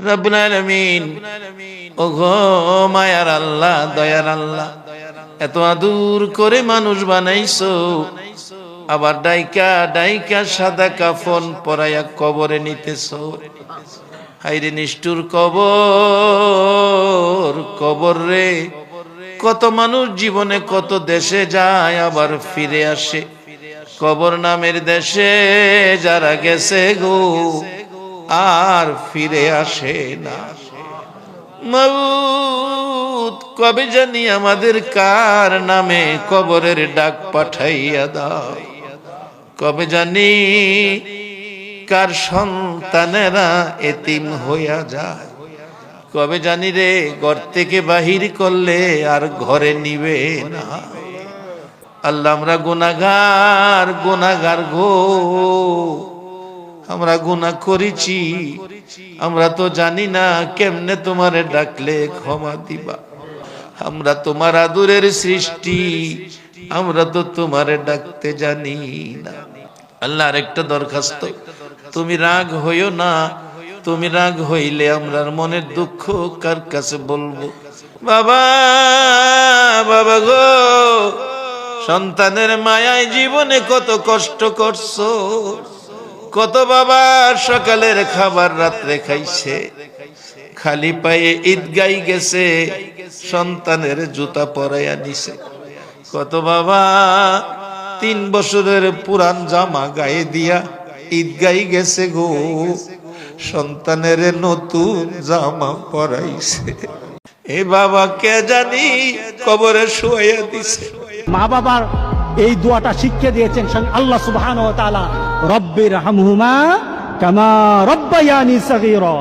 রব্বুল আলামিন, ওগো মায়ার আল্লাহ, দয়ার আল্লাহ, এত আদর করে মানুষ বানাইছো, আবার ডাইকা ডাইকা সাদা কাফন পরাইয়া কবরে নিতেছো। হায়রে নিষ্ঠুর কবর, কবর রে। কত মানুষ জীবনে কত দেশে যায়, আবার ফিরে আসে। কবর নামের দেশে যারা গেছে গো, আর ফিরে আসে না। মাউত কবে জানি আমাদের কার নামে কবরের ডাক পাঠাইয়া দাও। কবে জানি কার সন্তানেরা এতিম হইয়া যায়। কবে জানি রে ঘর থেকে বাহির করলে আর ঘরে নিবে না। আল্লাহ, আমরা গুনাহগার, গুনাহগার গো, আমরা গুনাহ করেছি। আমরা তো জানি না কেমনে তোমারে ডাকলে ক্ষমা দিবা। আমরা তোমার আদরের সৃষ্টি, আমরা তো তোমারে ডাকতে জানি না। আল্লাহ, আরেকটা দরখাস্ত, তুমি রাগ হইও না। তুমি রাগ হইলে আমরার মনের দুঃখ কার কাছে বলবো? বাবা, বাবা গো, সন্তানের মায়ায় জীবনে কত কষ্ট করছো। কত বাবা সকালের খাবার রাত্রে খাইছে, খালি পায়ে ঈদগাই গেছে, সন্তানের জুতা পরাইয়া নিছে। কত বাবা 3 বছরের পুরান জামা গায়ে দিয়া ঈদগাই গেছে গো, সন্তানের নতুন জামা পরাইছে। এ বাবা কে জানি কবরে শুয়াইয়া দিছে। মা বাবার এই দোয়াটা শিখিয়ে দিয়েছেন আল্লাহ সুবহানাহু ওয়া তাআলা, রব্বির হামহুমা কামা রব্বায়ানি সগীরা।